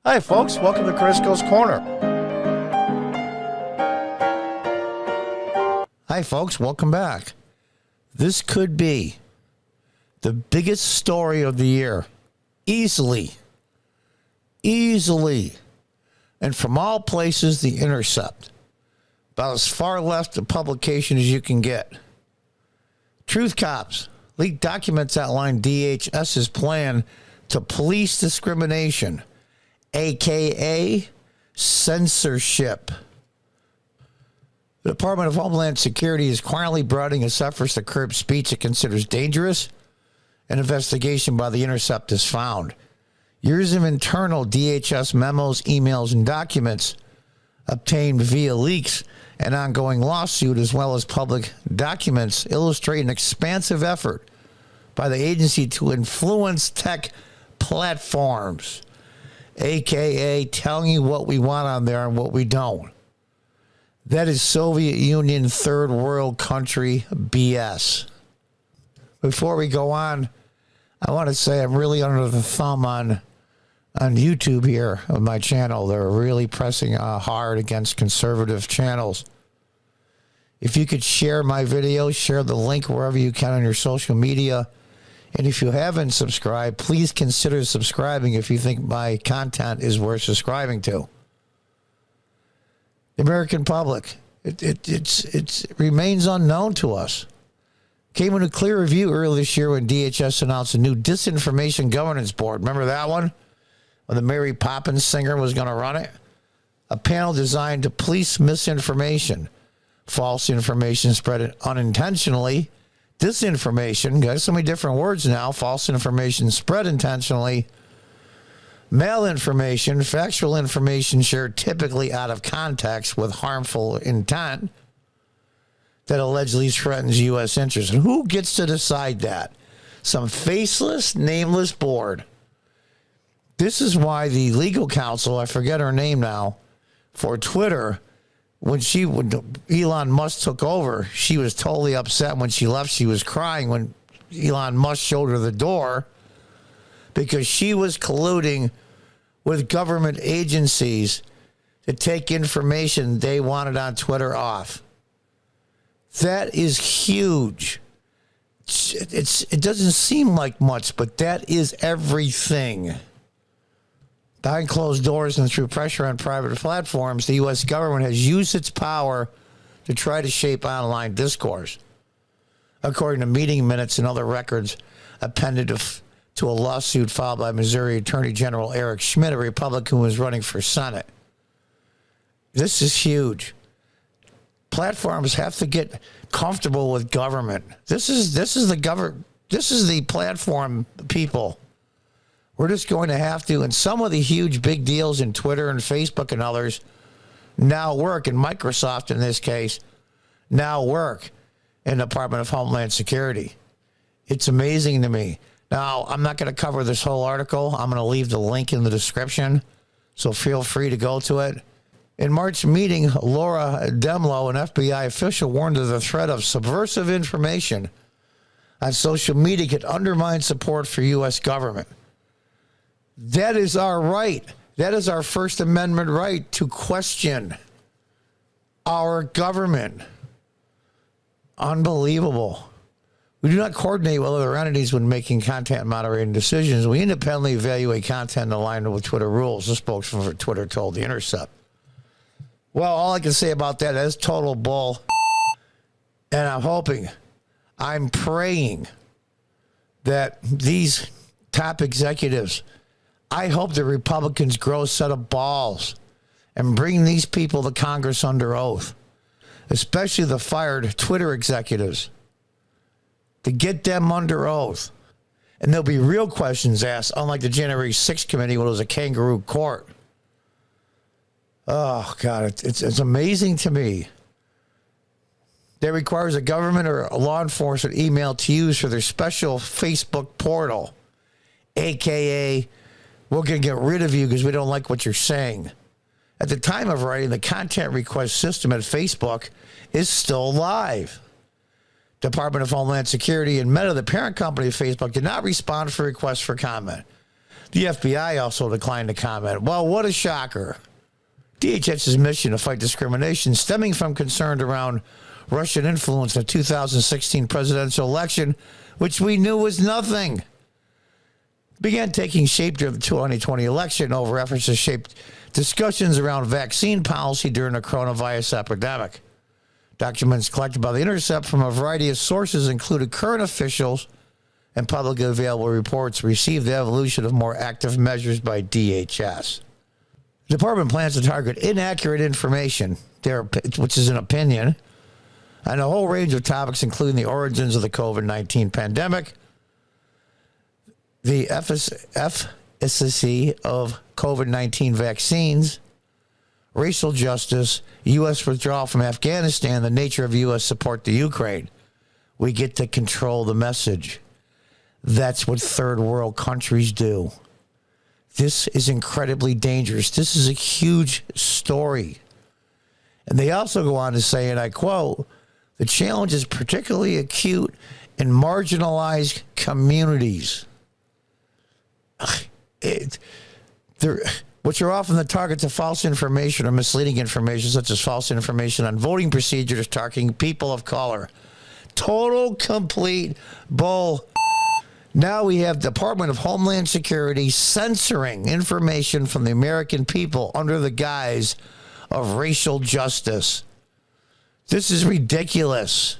Hi, folks. Welcome to Crisco's Corner. Hi, folks. Welcome back. This could be the biggest story of the year. Easily. And from all places, The Intercept. About as far left a publication as you can get. Truth Cops. Leaked documents outline DHS's plan to police discrimination, a.k.a. censorship. The Department of Homeland Security is quietly broadening its efforts to curb speech it considers dangerous. An investigation by The Intercept has found years of internal DHS memos, emails, and documents obtained via leaks and ongoing lawsuit, as well as public documents, illustrate an expansive effort by the agency to influence tech platforms, a.k.a. telling you what we want on there and what we don't. That is Soviet Union third world country BS. Before we go on, I want to say I'm really under the thumb on YouTube here on my channel. They're really pressing hard against conservative channels. If you could share my video, share the link wherever you can on your social media. And if you haven't subscribed, please consider subscribing if you think my content is worth subscribing to. The American public, it remains unknown to us. Came into clear review earlier this year when DHS announced a new disinformation governance board. Remember that one? When the Mary Poppins singer was going to run it? A panel designed to police misinformation, false information spread unintentionally, disinformation, got so many different words now, false information spread intentionally, malinformation, factual information shared typically out of context with harmful intent that allegedly threatens U.S. interests. And who gets to decide that? Some faceless, nameless board. This is why the legal counsel, I forget her name now, for Twitter, when Elon Musk took over, she was totally upset when she left. She was crying when Elon Musk showed her the door because she was colluding with government agencies to take information they wanted on Twitter off. That is huge. It doesn't seem like much, but that is everything. Behind closed doors and through pressure on private platforms, the U.S. government has used its power to try to shape online discourse. According to meeting minutes and other records appended to a lawsuit filed by Missouri Attorney General Eric Schmidt, a Republican who was running for Senate. This is huge. Platforms have to get comfortable with government. This is the platform people. We're just going to have to, and some of the huge big deals in Twitter and Facebook and others now work, and Microsoft in this case, now work in the Department of Homeland Security. It's amazing to me. Now, I'm not going to cover this whole article. I'm going to leave the link in the description, so feel free to go to it. In March meeting, Laura Demlow, an FBI official, warned of the threat of subversive information on social media could undermine support for U.S. government. That is our right. That is our First Amendment right to question our government. Unbelievable. We do not coordinate with other entities when making content moderating decisions. We independently evaluate content in alignment with Twitter rules. The spokesman for Twitter told The Intercept. Well, all I can say about that is total bull. And I'm praying that these top executives, I hope the Republicans grow a set of balls and bring these people to Congress under oath, especially the fired Twitter executives, to get them under oath. And there'll be real questions asked, unlike the January 6th committee when it was a kangaroo court. Oh, God, it's amazing to me. That requires a government or a law enforcement email to use for their special Facebook portal, a.k.a. we're going to get rid of you because we don't like what you're saying. At the time of writing, the content request system at Facebook is still live. Department of Homeland Security and Meta, the parent company of Facebook, did not respond for requests for comment. The FBI also declined to comment. Well, what a shocker. DHS's mission to fight discrimination stemming from concern around Russian influence in the 2016 presidential election, which we knew was nothing, began taking shape during the 2020 election over efforts to shape discussions around vaccine policy during the coronavirus epidemic. Documents collected by The Intercept from a variety of sources included current officials and publicly available reports received the evolution of more active measures by DHS. The department plans to target inaccurate information, which is an opinion, on a whole range of topics, including the origins of the COVID-19 pandemic, the efficacy of COVID-19 vaccines, racial justice, U.S. withdrawal from Afghanistan, the nature of U.S. support to Ukraine. We get to control the message. That's what third world countries do. This is incredibly dangerous. This is a huge story. And they also go on to say, and I quote, the challenge is particularly acute in marginalized communities, which are often the targets of false information or misleading information, such as false information on voting procedures targeting people of color. Total, complete bull. Now we have Department of Homeland Security censoring information from the American people under the guise of racial justice. This is ridiculous.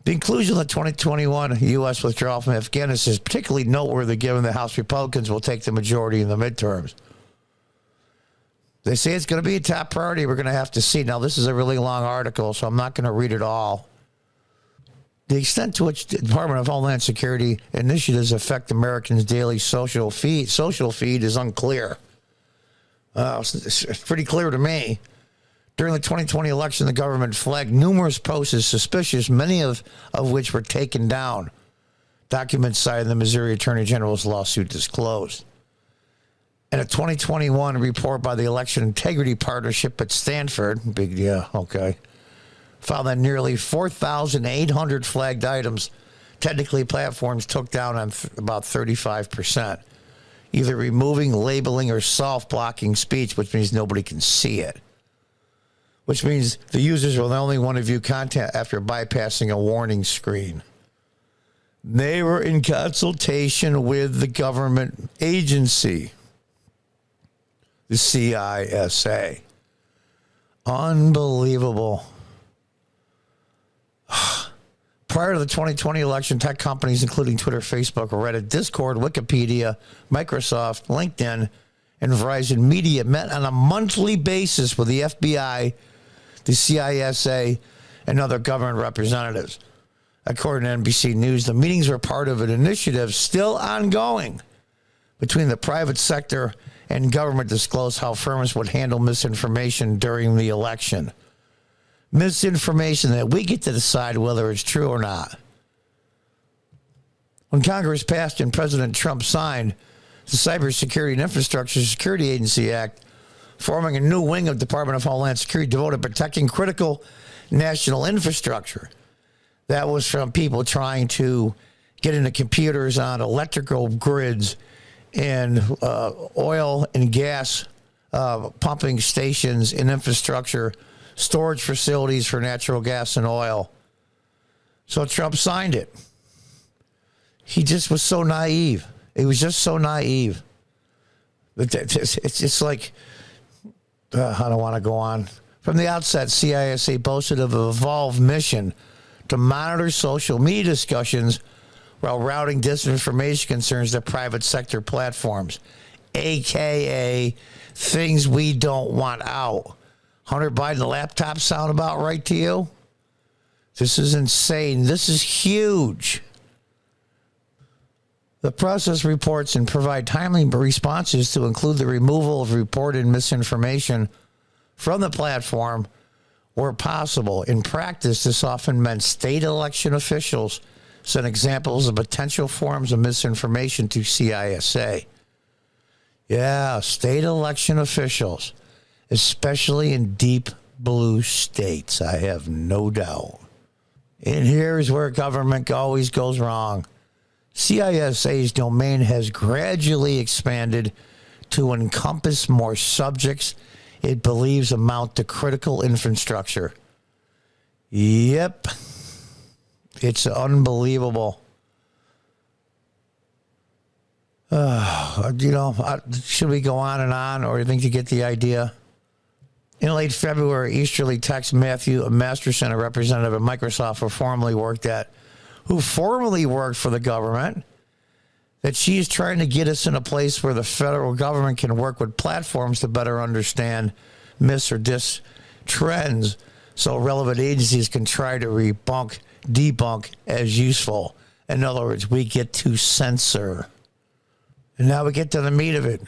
The inclusion of the 2021 U.S. withdrawal from Afghanistan is particularly noteworthy given the House Republicans will take the majority in the midterms. They say it's going to be a top priority. We're going to have to see. Now, this is a really long article, so I'm not going to read it all. The extent to which the Department of Homeland Security initiatives affect Americans' daily social feed is unclear. It's pretty clear to me. During the 2020 election, the government flagged numerous posts as suspicious, many of which were taken down. Documents cited in the Missouri Attorney General's lawsuit disclosed. In a 2021 report by the Election Integrity Partnership at Stanford, big deal, okay, found that nearly 4,800 flagged items, technically platforms took down on about 35%, either removing, labeling, or soft blocking speech, which means nobody can see it. Which means the users will only want to view content after bypassing a warning screen. They were in consultation with the government agency, the CISA. Unbelievable. Prior to the 2020 election, tech companies including Twitter, Facebook, Reddit, Discord, Wikipedia, Microsoft, LinkedIn, and Verizon Media met on a monthly basis with the FBI, the CISA, and other government representatives. According to NBC News, the meetings were part of an initiative still ongoing between the private sector and government to disclose how firms would handle misinformation during the election. Misinformation that we get to decide whether it's true or not. When Congress passed and President Trump signed the Cybersecurity and Infrastructure Security Agency Act, forming a new wing of Department of Homeland Security devoted to protecting critical national infrastructure. That was from people trying to get into computers on electrical grids and oil and gas pumping stations and infrastructure, storage facilities for natural gas and oil. So Trump signed it. He just was so naive. He was just so naive. It's just like, I don't want to go on. From the outset, CISA boasted of an evolved mission to monitor social media discussions while routing disinformation concerns to private sector platforms, a.k.a. things we don't want out. Hunter Biden laptop sound about right to you? This is insane. This is huge. The process reports and provide timely responses to include the removal of reported misinformation from the platform where possible. In practice, this often meant state election officials sent examples of potential forms of misinformation to CISA. Yeah, state election officials, especially in deep blue states, I have no doubt. And here's where government always goes wrong. CISA's domain has gradually expanded to encompass more subjects it believes amount to critical infrastructure. Yep. It's unbelievable. Should we go on and on, or do you think you get the idea? In late February, Easterly texts Matthew Masterson, a representative at Microsoft who formerly worked for the government, that she is trying to get us in a place where the federal government can work with platforms to better understand mis or dis trends so relevant agencies can try to debunk as useful. In other words, we get to censor. And now we get to the meat of it.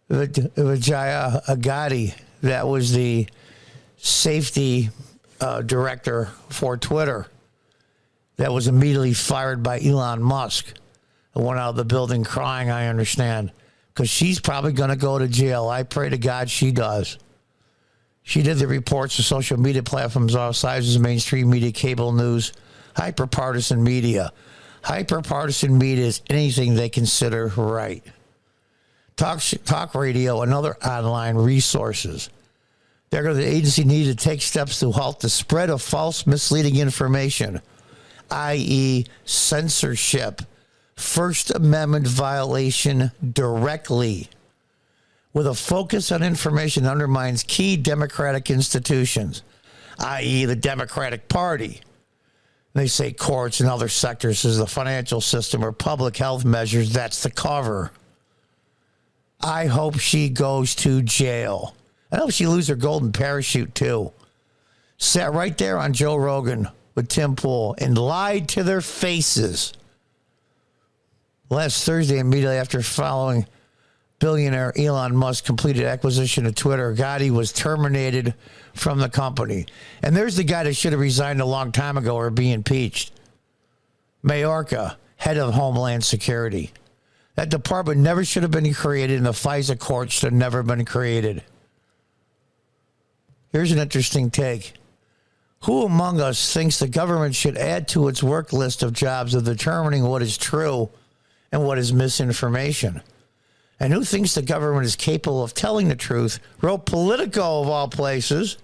Vijaya Agadi, that was the safety director for Twitter, that was immediately fired by Elon Musk. I went out of the building crying, I understand, because she's probably going to go to jail. I pray to God she does. She did the reports of social media platforms, all sizes, mainstream media, cable news, hyperpartisan media. Hyperpartisan media is anything they consider right. Talk radio and other online resources. The agency needed to take steps to halt the spread of false, misleading information, i.e. censorship, First Amendment violation directly, with a focus on information that undermines key democratic institutions, i.e. the Democratic Party. They say courts and other sectors as the financial system or public health measures. That's the cover. I hope she goes to jail. I hope she loses her golden parachute too. Sat right there on Joe Rogan with Tim Pool and lied to their faces. Last Thursday, immediately after following billionaire Elon Musk completed acquisition of Twitter, Gotti was terminated from the company. And there's the guy that should have resigned a long time ago or be impeached. Mayorkas, head of Homeland Security. That department never should have been created, and the FISA court should have never been created. Here's an interesting take. Who among us thinks the government should add to its work list of jobs of determining what is true and what is misinformation? And who thinks the government is capable of telling the truth? Wrote Politico, of all places.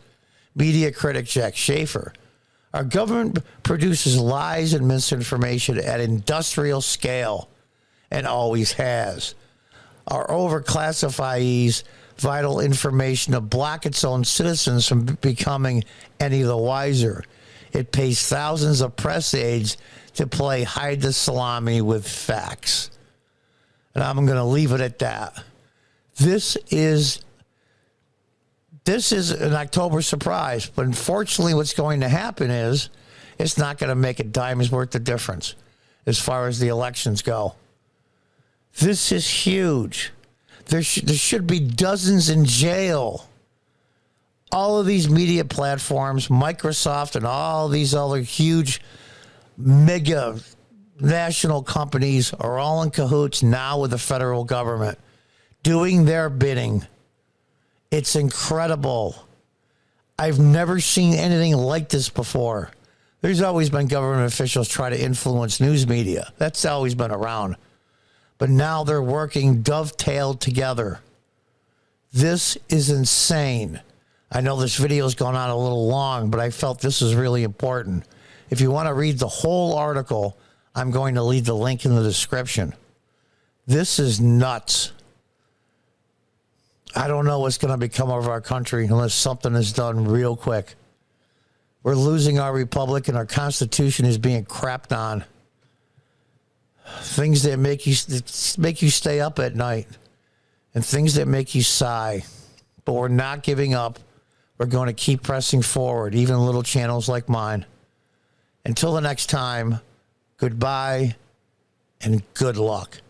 Media critic Jack Schaefer. Our government produces lies and misinformation at industrial scale and always has. Our overclassifies vital information to block its own citizens from becoming any the wiser. It pays thousands of press aides to play hide the salami with facts. And I'm going to leave it at that. This is an October surprise, but unfortunately what's going to happen is it's not going to make a dime's worth of difference as far as the elections go. This is huge. There should be dozens in jail. All of these media platforms, Microsoft and all these other huge mega national companies are all in cahoots now with the federal government, doing their bidding. It's incredible. I've never seen anything like this before. There's always been government officials try to influence news media. That's always been around. But now they're working dovetailed together. This is insane. I know this video's gone on a little long, but I felt this is really important. If you want to read the whole article, I'm going to leave the link in the description. This is nuts. I don't know what's going to become of our country unless something is done real quick. We're losing our republic and our Constitution is being crapped on. Things that make you stay up at night and things that make you sigh. But we're not giving up. We're going to keep pressing forward, even little channels like mine. Until the next time, goodbye and good luck.